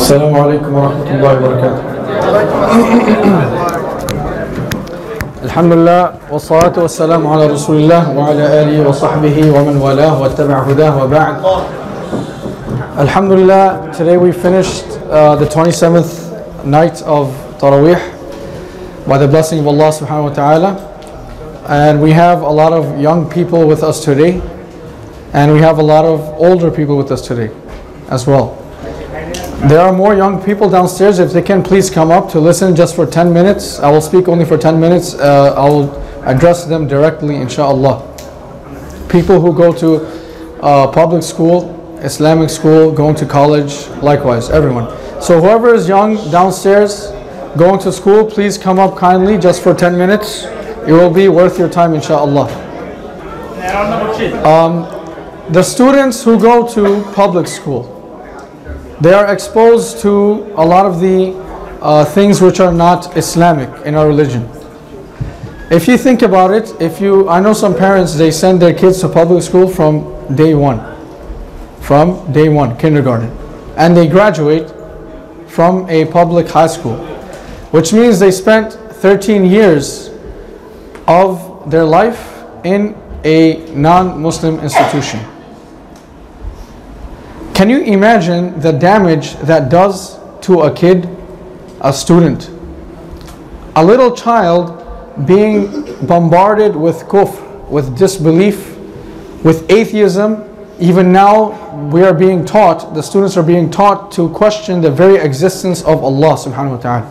السلام عليكم ورحمة الله وبركاته. الحمد لله والصلاة والسلام على رسول الله وعلى آله وصحبه ومن والاه واتبع هداه وبعد. Alhamdulillah, today we finished the 27th night of Taraweeh by the blessing of Allah subhanahu wa ta'ala. And we have a lot of young people with us today, and we have a lot of older people with us today as well. There are more young people downstairs. If they can please come up to listen just for 10 minutes. I will speak only for 10 minutes. I will address them directly, insha-Allah. People who go to public school, Islamic school, going to college, likewise, everyone. So whoever is young downstairs, going to school, please come up kindly just for 10 minutes. It will be worth your time, insha-Allah. The students who go to public school, they are exposed to a lot of the things which are not Islamic in our religion. If you think about it, I know some parents, they send their kids to public school from day one, kindergarten, and they graduate from a public high school, which means they spent 13 years of their life in a non-Muslim institution. Can you imagine the damage that does to a kid, a student? A little child being bombarded with kufr, with disbelief, with atheism. Even now we are being taught, the students are being taught to question the very existence of Allah subhanahu wa ta'ala.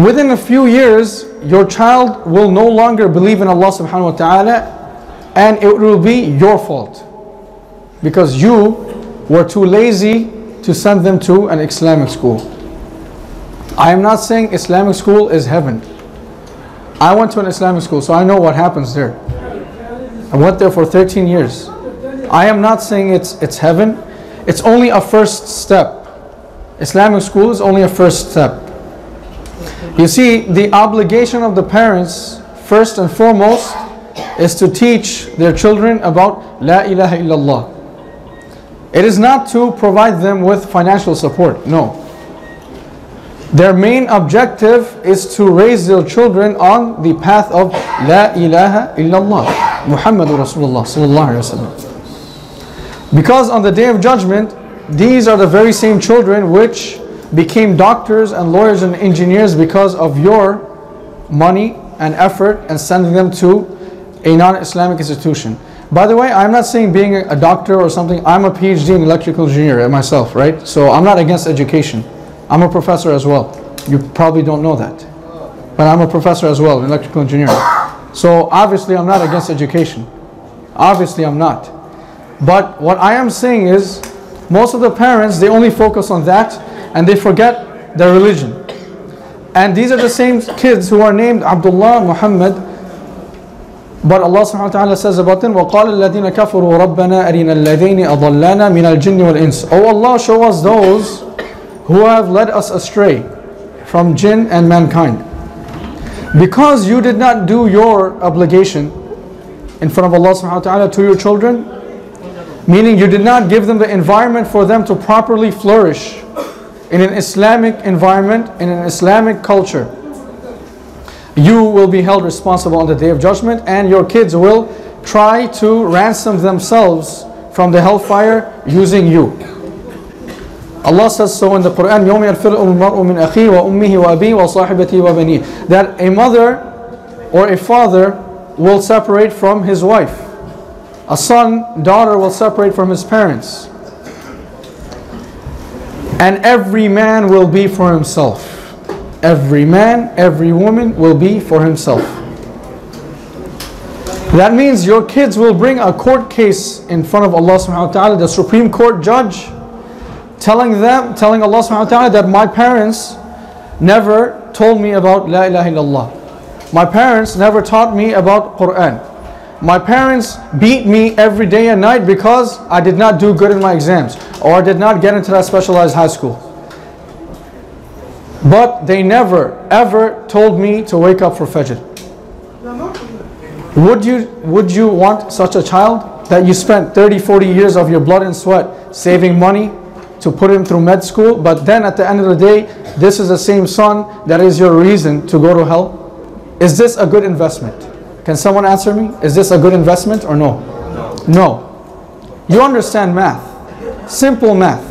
Within a few years, your child will no longer believe in Allah subhanahu wa ta'ala, and it will be your fault, because you were too lazy to send them to an Islamic school. I am not saying Islamic school is heaven. I went to an Islamic school, so I know what happens there. I went there for 13 years. I am not saying it's heaven. It's only a first step. Islamic school is only a first step. You see, the obligation of the parents, first and foremost, is to teach their children about La ilaha illallah. It is not to provide them with financial support, no. Their main objective is to raise their children on the path of La ilaha illallah, Muhammadur Rasulullah sallallahu alaihi wasallam. Because on the Day of Judgment, these are the very same children which became doctors and lawyers and engineers because of your money and effort and sending them to a non-Islamic institution. By the way, I'm not saying being a doctor or something. I'm a PhD in electrical engineer myself, right? So I'm not against education. I'm a professor as well. You probably don't know that. But I'm a professor as well in electrical engineering. So obviously I'm not against education. Obviously I'm not. But what I am saying is, most of the parents, they only focus on that and they forget their religion. And these are the same kids who are named Abdullah, Muhammad. But Allah subhanahu wa ta'ala says about them, وَقَالَ الَّذِينَ كَفَرُوا رَبَّنَا أَرِنَا الَّذَيْنِ أَضَلَّانَا مِنَ الْجِنِّ وَالْإِنسِ. Oh Allah, show us those who have led us astray from jinn and mankind. Because you did not do your obligation in front of Allah subhanahu wa ta'ala to your children, meaning you did not give them the environment for them to properly flourish in an Islamic environment, in an Islamic culture, you will be held responsible on the Day of Judgment, and your kids will try to ransom themselves from the hellfire using you. Allah says so in the Quran, يَوْمَ يَرْفِرُ الْمَرْءُ مِنْ أَخِيهِ وَأُمِّهِ وَأَبِيهِ وَصَاحِبَتِهِ وَبَنِيهِ, that a mother or a father will separate from his wife. A son, daughter will separate from his parents. And every man will be for himself. Every man, every woman will be for himself. That means your kids will bring a court case in front of Allah subhanahu wa ta'ala, the Supreme Court judge, telling Allah subhanahu wa ta'ala that my parents never told me about La ilaha illallah. My parents never taught me about Quran. My parents beat me every day and night because I did not do good in my exams, or I did not get into that specialized high school. But they never ever told me to wake up for Fajr. Would you want such a child, that you spent 30-40 years of your blood and sweat saving money, to put him through med school, but then at the end of the day, this is the same son that is your reason to go to hell? Is this a good investment? Can someone answer me? Is this a good investment or no? No. You understand math. Simple math.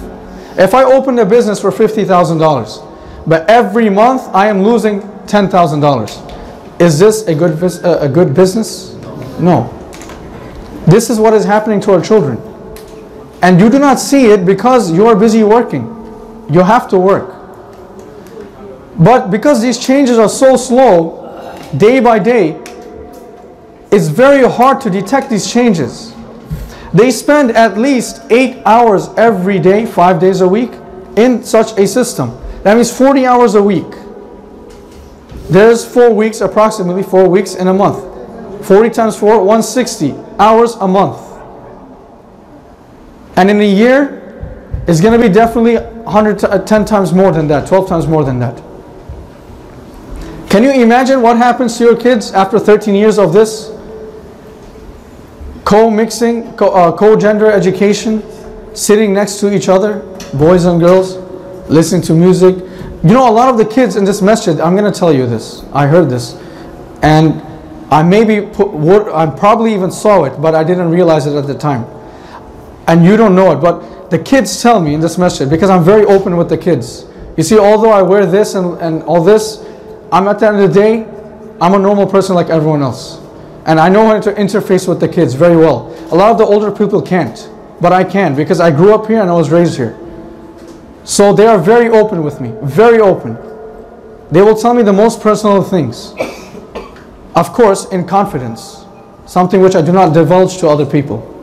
If I opened a business for $50,000, but every month I am losing $10,000, is this a good business? No. This is what is happening to our children. And you do not see it because you are busy working. You have to work. But because these changes are so slow, day by day, it's very hard to detect these changes. They spend at least 8 hours every day, 5 days a week, in such a system. That means 40 hours a week. There's 4 weeks, approximately 4 weeks in a month. 40 times 4, 160 hours a month. And in a year, it's going to be definitely 110 times more than that, 12 times more than that. Can you imagine what happens to your kids after 13 years of this? Co-mixing, co-gender education, sitting next to each other, boys and girls, listening to music. You know, a lot of the kids in this masjid, I'm going to tell you this, I heard this, and I probably even saw it, but I didn't realize it at the time. And you don't know it, but the kids tell me in this masjid, because I'm very open with the kids. You see, although I wear this and all this, I'm at the end of the day, I'm a normal person like everyone else. And I know how to interface with the kids very well. A lot of the older people can't, but I can, because I grew up here and I was raised here. So they are very open with me, very open. They will tell me the most personal things. Of course, in confidence, something which I do not divulge to other people.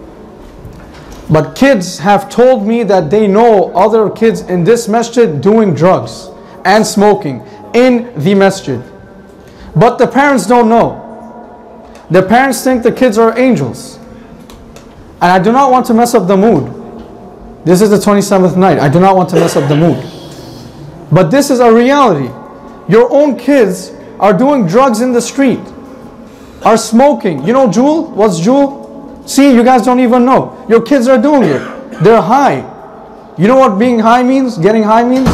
But kids have told me that they know other kids in this masjid doing drugs and smoking in the masjid. But the parents don't know. The parents think the kids are angels. And I do not want to mess up the mood. This is the 27th night. I do not want to mess up the mood. But this is a reality. Your own kids are doing drugs in the street, are smoking. You know Juul? What's Juul? See, you guys don't even know. Your kids are doing it. They're high. You know what being high means? Getting high means?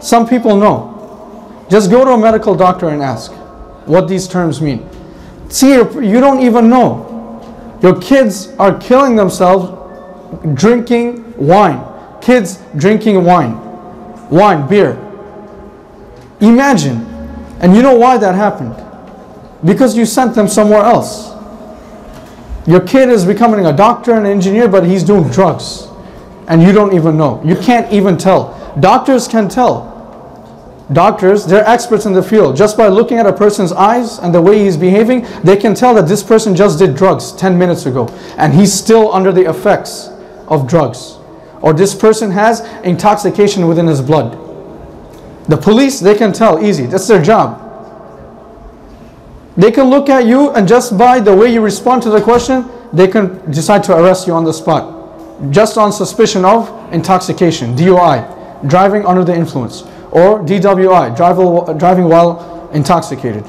Some people know. Just go to a medical doctor and ask what these terms mean. See, you don't even know. Your kids are killing themselves drinking wine. Kids drinking wine. Wine, beer. Imagine. And you know why that happened? Because you sent them somewhere else. Your kid is becoming a doctor and an engineer, but he's doing drugs. And you don't even know. You can't even tell. Doctors can tell. Doctors, they're experts in the field. Just by looking at a person's eyes and the way he's behaving, they can tell that this person just did drugs 10 minutes ago. And he's still under the effects of drugs. Or this person has intoxication within his blood. The police, they can tell easy. That's their job. They can look at you, and just by the way you respond to the question, they can decide to arrest you on the spot. Just on suspicion of intoxication, DUI, driving under the influence, or DWI, driving while intoxicated.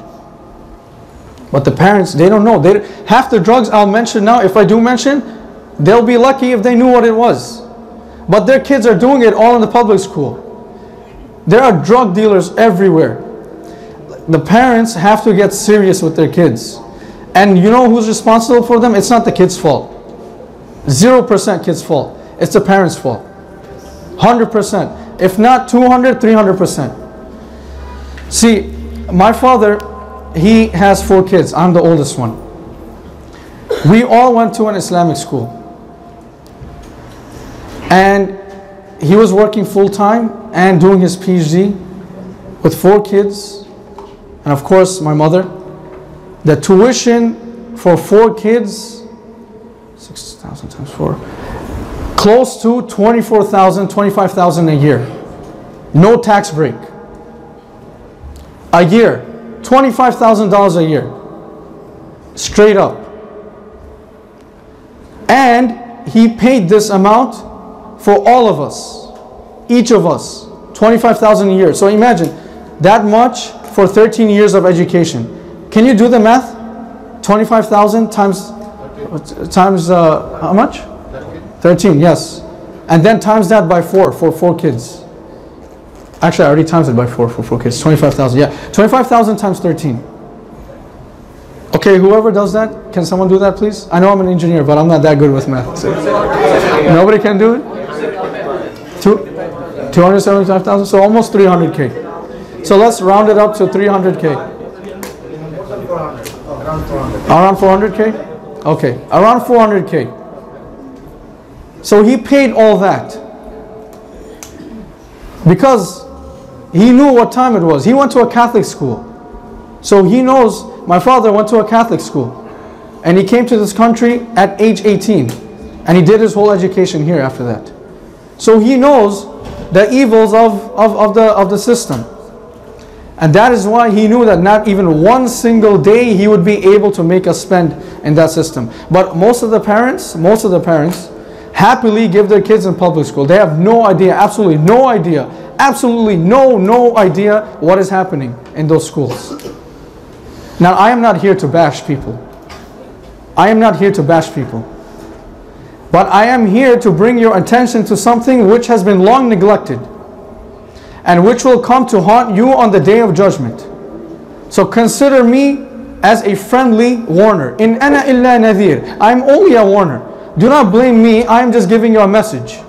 But the parents, they don't know. Half the drugs I'll mention now, if I do mention, they'll be lucky if they knew what it was. But their kids are doing it all in the public school. There are drug dealers everywhere. The parents have to get serious with their kids. And you know who's responsible for them? It's not the kid's fault. 0% kid's fault. It's the parents' fault. 100%. If not 200, 300%. See, my father, he has 4 kids. I'm the oldest one. We all went to an Islamic school. And he was working full-time and doing his PhD with 4 kids. And of course, my mother. The tuition for 4 kids, 6,000 times 4, close to 24,000, 25,000 a year. No tax break. A year, $25,000 a year. Straight up. And he paid this amount for all of us. Each of us. 25,000 a year. So imagine, that much for 13 years of education. Can you do the math? 25,000 times how much? 13, yes. And then times that by 4 for 4 kids. Actually, I already times it by 4 for 4 kids. 25,000. Yeah, 25,000 times 13. Okay, whoever does that, can someone do that, please? I know I'm an engineer, but I'm not that good with math. So. Nobody can do it? 275,000, so almost 300K. So let's round it up to 300K. Around 400K? Okay, around 400K. So he paid all that because he knew what time it was. He went to a Catholic school. So he knows my father went to a Catholic school. And he came to this country at age 18. And he did his whole education here after that. So he knows the evils of the system. And that is why he knew that not even one single day he would be able to make us spend in that system. But most of the parents happily give their kids in public school. They have no idea, absolutely no idea what is happening in those schools. Now, I am not here to bash people. I am not here to bash people. But I am here to bring your attention to something which has been long neglected and which will come to haunt you on the day of judgment. So consider me as a friendly warner. In ana illa nadhir. I am only a warner. Do not blame me. I am just giving you a message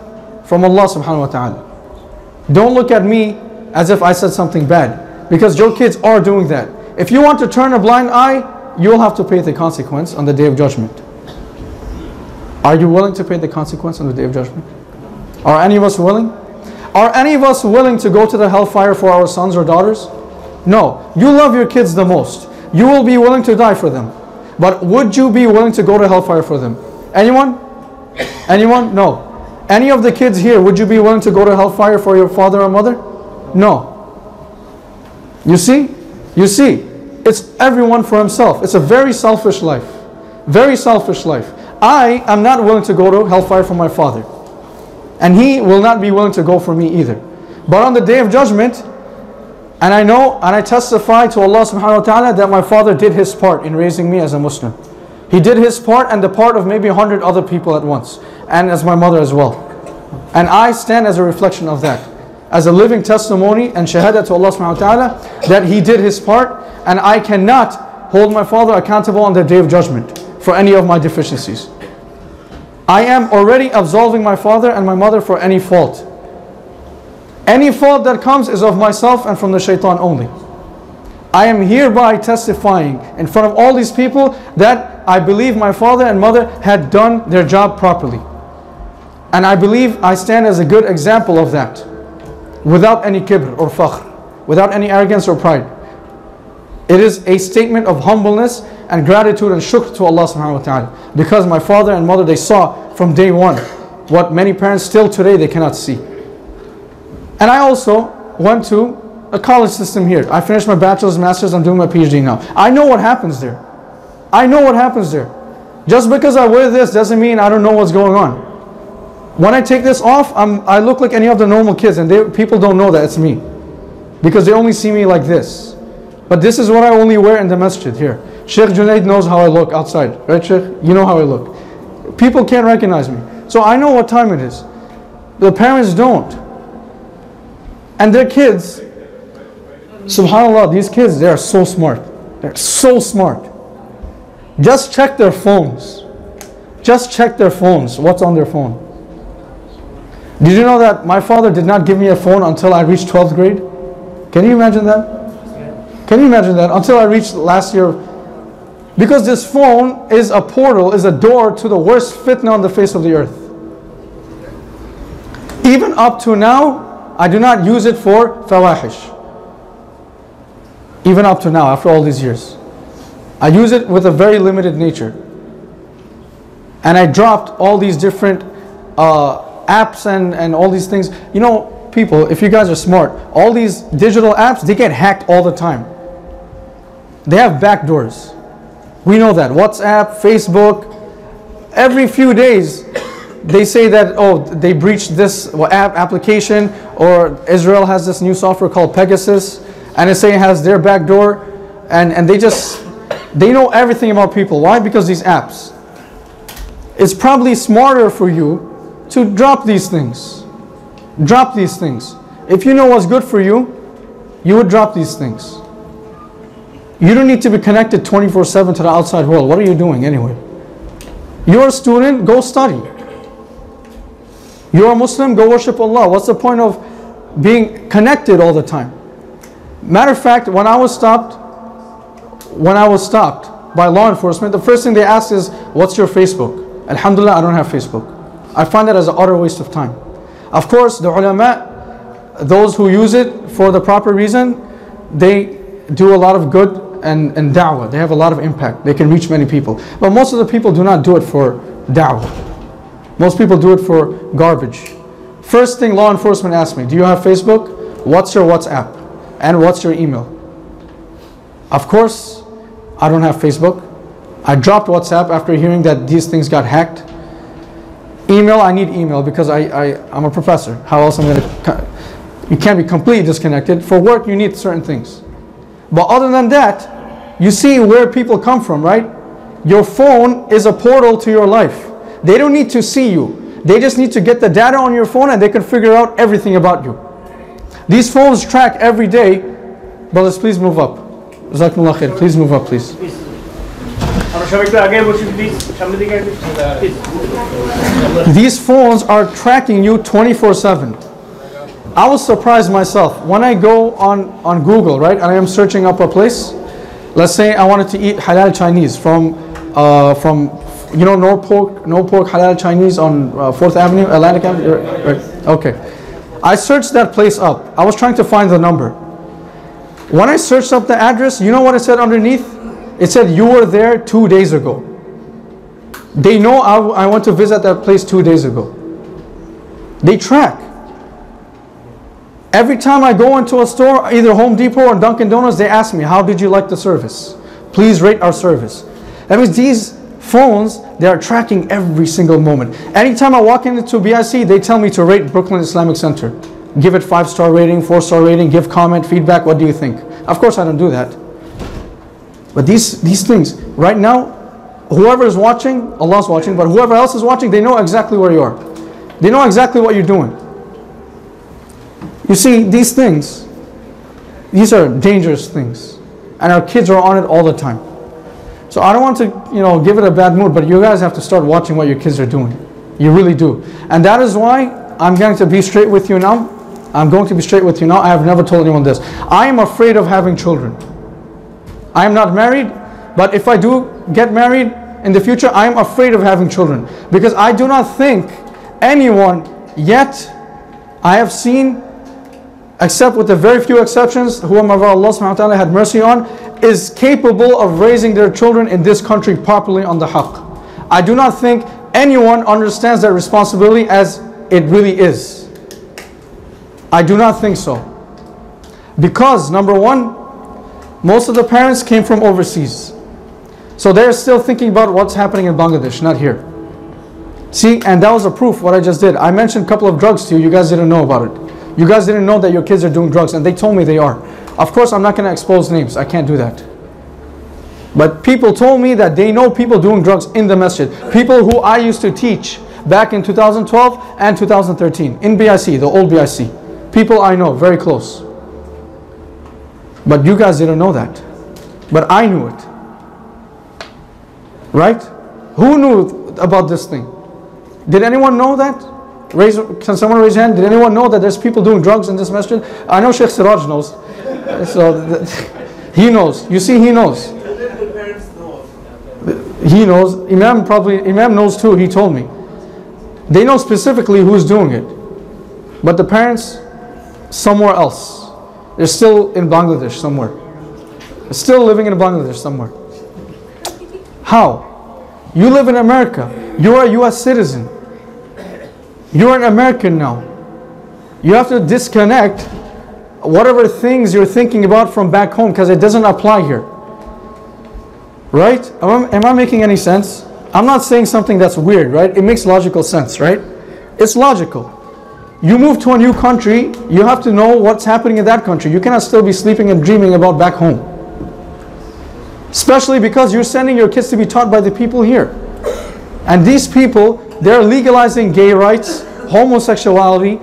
from Allah subhanahu wa ta'ala. Don't look at me as if I said something bad, because your kids are doing that. If you want to turn a blind eye, you'll have to pay the consequence on the day of judgment. Are you willing to pay the consequence on the day of judgment? Are any of us willing? Are any of us willing to go to the hellfire for our sons or daughters? No. You love your kids the most. You will be willing to die for them. But would you be willing to go to hellfire for them? Anyone? Anyone? No. Any of the kids here, would you be willing to go to hellfire for your father or mother? No. You see? You see? It's everyone for himself. It's a very selfish life. Very selfish life. I am not willing to go to hellfire for my father. And he will not be willing to go for me either. But on the day of judgment, and I know and I testify to Allah subhanahu wa ta'ala that my father did his part in raising me as a Muslim. He did his part and the part of maybe 100 other people at once. And as my mother as well. And I stand as a reflection of that. As a living testimony and shahada to Allah subhanahu wa ta'ala that he did his part, and I cannot hold my father accountable on the day of judgment for any of my deficiencies. I am already absolving my father and my mother for any fault. Any fault that comes is of myself and from the shaitan only. I am hereby testifying in front of all these people that I believe my father and mother had done their job properly. And I believe I stand as a good example of that. Without any kibr or fakhr. Without any arrogance or pride. It is a statement of humbleness and gratitude and shukr to Allah subhanahu wa ta'ala. Because my father and mother, they saw from day one what many parents still today they cannot see. And I also went to a college system here. I finished my bachelor's, master's, I'm doing my PhD now. I know what happens there. I know what happens there. Just because I wear this doesn't mean I don't know what's going on. When I take this off, I look like any of the normal kids, and people don't know that it's me. Because they only see me like this. But this is what I only wear in the masjid here. Sheikh Junaid knows how I look outside. Right, Sheikh? You know how I look. People can't recognize me. So I know what time it is. The parents don't. And their kids, subhanAllah, these kids, they are so smart. They're so smart. Just check their phones. Just check their phones. What's on their phone? Did you know that my father did not give me a phone until I reached 12th grade? Can you imagine that? Can you imagine that? Until I reached last year. Because this phone is a portal, is a door to the worst fitna on the face of the earth. Even up to now, I do not use it for fawahish. Even up to now, after all these years. I use it with a very limited nature. And I dropped all these different apps and all these things. You know, people, if you guys are smart, all these digital apps, they get hacked all the time. They have back doors. We know that. WhatsApp, Facebook, every few days they say that, oh, they breached this application, or Israel has this new software called Pegasus, and it's saying it has their back door, and they know everything about people. Why? Because these apps. It's probably smarter for you to drop these things. Drop these things. If you know what's good for you, you would drop these things. You don't need to be connected 24/7 to the outside world. What are you doing anyway? You're a student, go study. You're a Muslim, go worship Allah. What's the point of being connected all the time? Matter of fact, when I was stopped by law enforcement, the first thing they asked is, what's your Facebook? Alhamdulillah, I don't have Facebook. I find that as an utter waste of time. Of course, the ulama, those who use it for the proper reason, they do a lot of good and da'wah. They have a lot of impact. They can reach many people. But most of the people do not do it for da'wah. Most people do it for garbage. First thing law enforcement asks me, do you have Facebook? What's your WhatsApp? And what's your email? Of course, I don't have Facebook. I dropped WhatsApp after hearing that these things got hacked. Email, I need email because I'm a professor. How else am I going to... You can't be completely disconnected. For work, you need certain things. But other than that, you see where people come from, right? Your phone is a portal to your life. They don't need to see you. They just need to get the data on your phone and they can figure out everything about you. These phones track every day. Brothers, please move up. Jazakumullah khair. Please move up, please. These phones are tracking you 24/7. I was surprised myself when I go on Google, right, and I am searching up a place. Let's say I wanted to eat halal Chinese from you know, no pork halal Chinese on 4th Avenue, Atlantic Avenue. Right. Okay, I searched that place up. I was trying to find the number. When I searched up the address, you know what it said underneath? It said you were there 2 days ago. They know I went to visit that place 2 days ago. They track. Every time I go into a store, either Home Depot or Dunkin' Donuts, they ask me, how did you like the service? Please rate our service. That means these phones, they are tracking every single moment. Anytime I walk into BIC, they tell me to rate Brooklyn Islamic Center. Give it 5-star rating, 4-star rating, give comment, feedback, what do you think? Of course I don't do that. But these things, right now, whoever is watching, Allah's watching, but whoever else is watching, they know exactly where you are. They know exactly what you're doing. You see, these things, these are dangerous things. And our kids are on it all the time. So I don't want to, you know, give it a bad mood, but you guys have to start watching what your kids are doing. You really do. And that is why I'm going to be straight with you now. I'm going to be straight with you now. I have never told anyone this. I am afraid of having children. I am not married, but if I do get married in the future, I am afraid of having children. Because I do not think anyone yet I have seen, except with the very few exceptions, whomever Allah subhanahu wa ta'ala had mercy on, is capable of raising their children in this country properly on the haqq. I do not think anyone understands that responsibility as it really is. I do not think so. Because, number one, most of the parents came from overseas. So they're still thinking about what's happening in Bangladesh, not here. See, and that was a proof what I just did. I mentioned a couple of drugs to you, you guys didn't know about it. You guys didn't know that your kids are doing drugs, and they told me they are. Of course, I'm not going to expose names. I can't do that. But people told me that they know people doing drugs in the masjid. People who I used to teach back in 2012 and 2013 in BIC, the old BIC. People I know, very close. But you guys didn't know that. But I knew it. Right? Who knew about this thing? Did anyone know that? Can someone raise your hand? Did anyone know that there's people doing drugs in this masjid? I know Sheikh Siraj knows. So he knows. You see, he knows. He knows. Imam knows too. He told me. They know specifically who's doing it. But the parents, somewhere else. They're still in Bangladesh somewhere. They're still living in Bangladesh somewhere. How? You live in America. You're a US citizen. You're an American now. You have to disconnect whatever things you're thinking about from back home because it doesn't apply here. Right? Am I making any sense? I'm not saying something that's weird, right? It makes logical sense, right? It's logical. You move to a new country, you have to know what's happening in that country. You cannot still be sleeping and dreaming about back home. Especially because you're sending your kids to be taught by the people here. And these people they're legalizing gay rights, homosexuality,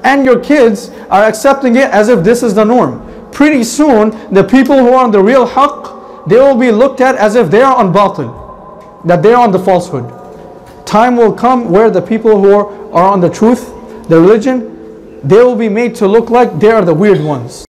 and your kids are accepting it as if this is the norm. Pretty soon, the people who are on the real haqq, they will be looked at as if they are on batil, that they are on the falsehood. Time will come where the people who are on the truth, the religion, they will be made to look like they are the weird ones.